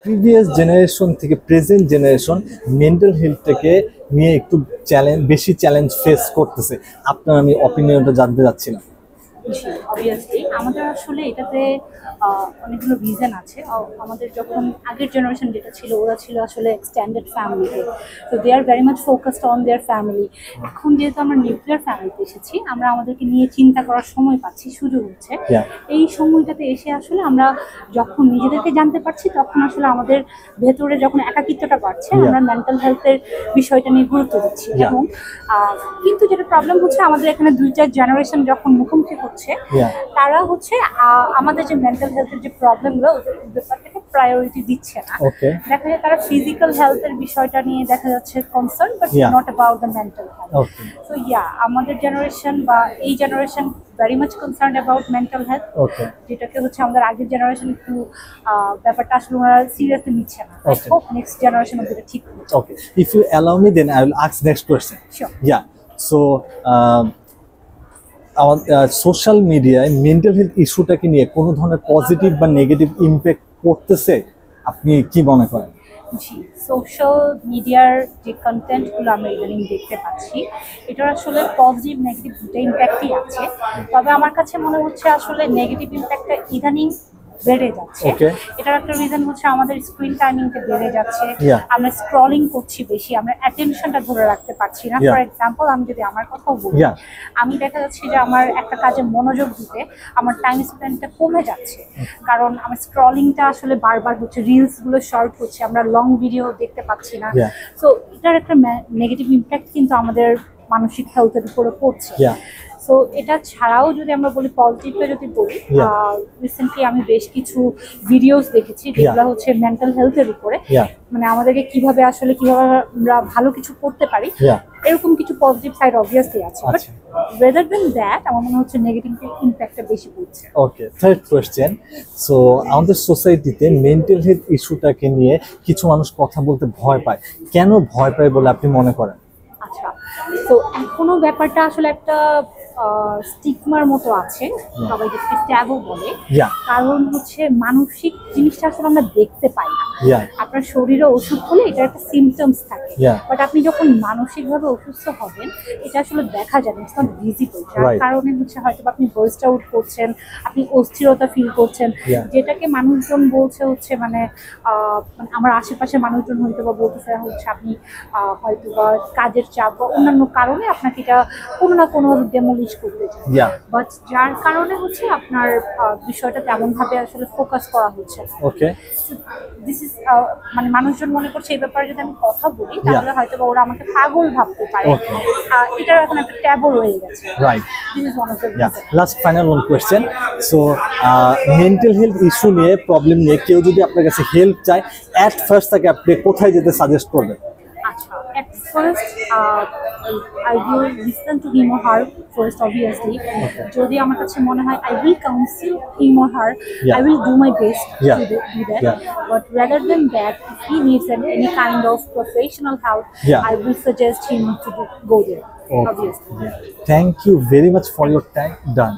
Previous generation থেকে present generation mental হেলথটাকে নিয়ে একটু বেশি চ্যালেঞ্জ ফেস করতেছে। আপনার আমি অপিনিয়নটা জানতে চাচ্ছিলাম। অবভিয়াসলি আমাদের আসলে এটাতে অনেকগুলো রিজন আছে। আমাদের যখন আগের জেনারেশন যেটা ছিল, ওরা ছিল আসলে এক্সটেন্ডেড ফ্যামিলিতে, তো they are very much focused on their family. এখন যেহেতু আমরা নিউক্লিয়ার ফ্যামিলিতে এসেছি, আমরা আমাদেরকে নিয়ে চিন্তা করার সময় পাচ্ছি, সুযোগ হচ্ছে। এই সময়টাতে এসে আসলে আমরা যখন নিজেদেরকে জানতে পারছি, তখন আসলে আমাদের ভেতরে যখন একাকিত্বটা বাড়ছে, আমরা মেন্টাল হেলথের বিষয়টা নিয়ে গুরুত্ব দিচ্ছি। এবং কিন্তু যেটা প্রবলেম হচ্ছে, আমাদের এখানে দুইটা জেনারেশন যখন মুখোমুখি হচ্ছে, তারা হচ্ছে আমাদের যে মেন্টাল হেলথের যে প্রবলেমগুলো, ব্যাপারটাকে প্রায়োরিটি দিচ্ছে না। দেখা যায় তারা ফিজিক্যাল হেলথের বিষয়টা নিয়ে দেখা যাচ্ছে concern, but not about the mental health. So আমাদের জেনারেশন বা এই generation very much concerned about mental health, যেটাকে হচ্ছে আমাদের আগের জেনারেশন একটু ব্যাপারটা আসলে ওনারা সিরিয়াসলি নিচ্ছে না। I hope next generation will be ঠিক হচ্ছে। Okay, if you allow me, then I will ask next question. Sure. Yeah, so our social মিডিয়ায় মেন্টাল হেলথ ইস্যুটাকে নিয়ে কোনো ধরনের পজিটিভ বা নেগেটিভ ইম্প্যাক্ট পড়তেছে, আপনি কি মনে করেন? জি, সোশ্যাল মিডিয়ার যে কন্টেন্টগুলো আমরা ইদানিং দেখতে পাচ্ছি, এটার আসলে পজিটিভ নেগেটিভ দুটো ইম্প্যাক্টই আছে। তবে আমার কাছে মনে হচ্ছে আসলে নেগেটিভ ইম্প্যাক্টটা ইদানিং বেড়ে যাচ্ছে। এটার একটা রিজন হচ্ছে আমাদের স্ক্রিন টাইমিংটা বেড়ে যাচ্ছে। আমরা স্ক্রলিং করছি বেশি, আমরা অ্যাটেনশনটা ধরে রাখতে পারছি না। ফর এক্সাম্পল, আমি যদি আমার কথাও বলি, আমি দেখা যাচ্ছে যে আমার একটা কাজে মনোযোগ দিতে আমার টাইম স্পেন্ডটা কমে যাচ্ছে, কারণ আমার স্ক্রলিংটা আসলে বারবার হচ্ছে, রিলস গুলো শর্ট হচ্ছে, আমরা লং ভিডিও দেখতে পাচ্ছি না। সো এটার একটা নেগেটিভ ইম্প্যাক্ট কিন্তু আমাদের মানসিক হেলথের উপরে পড়ছে। সো এটা ছাড়াও যদি আমরা বলি পজিটিভটা যদি বলি, রিসেন্টলি আমি বেশ কিছু ভিডিওস দেখেছি যেগুলো হচ্ছে মেন্টাল হেলথের উপরে, মানে আমাদেরকে কিভাবে আমরা ভালো কিছু করতে পারি, এরকম কিছু পজিটিভ সাইড অবভিয়াসলি আছে। বাট রেদার দেন দ্যাট আমার মনে হচ্ছে নেগেটিভ ইম্প্যাক্টটা বেশি পড়ছে। ওকে, থার্ড কোয়েশ্চেন। সো আমাদের সোসাইটিতে মেন্টাল হেলথ ইস্যুটাকে নিয়ে কিছু মানুষ কথা বলতে ভয় পায়। কেন ভয় পায় বলে আপনি মনে করেন? আচ্ছা, তো এখনো ব্যাপারটা আসলে একটা স্টিগমার মতো আছে, সবাই যেটাকে ট্যাবু বলে। কারণ হচ্ছে মানসিক জিনিসটা আসলে আমরা দেখতে পাই না। আপনার শরীরে অসুখ হলে এটার একটা সিমটমস থাকে, বাট আপনি যখন মানসিকভাবে অসুস্থ হবেন, এটা আসলে দেখা যায় না, ইটস নট ভিজিবল। যার কারণে হচ্ছে হয়তো আপনি বার্স্ট আউট করছেন, আপনি অস্থিরতা ফিল করছেন, যেটাকে মানুষজন বলছে হচ্ছে মানে আমার আশেপাশে মানুষজন হয়তো বা বলতেছে হচ্ছে আপনি হয়তো বা কাজের চাপ বা অন্যান্য কারণে আপনাকে এটা কোনো না কোনোভাবে ডেমোলিশ করতে চায়। বাট যার কারণে হচ্ছে আপনার বিষয়টা তেমন ভাবে আসলে ফোকাস করা হচ্ছে। ওকে, দিস ইজ মানে মানুষজন মনে করছে এই ব্যাপারে যদি আমি কথা বলি, তাহলে হয়তো বা ওরা আমাকে পাগল ভাবতে পারে। এটার এখন একটা ট্যাবু রয়ে গেছে। Right, this is one of the last final one question. So mental health issue নিয়ে, প্রবলেম নিয়ে কেউ যদি আপনার কাছে হেল্প চায়, অ্যাট ফার্স্ট তাকে আপনি কোথায় যেতে সাজেস্ট করবেন? At first, I will listen to him or her first, obviously. যদি আমার কাছে মনে হয়, I will counsel him or her. I will do my best to do that. But rather than that, if he needs any kind of professional help, I will suggest him to go there. Obviously. Thank you very much for your time. Done.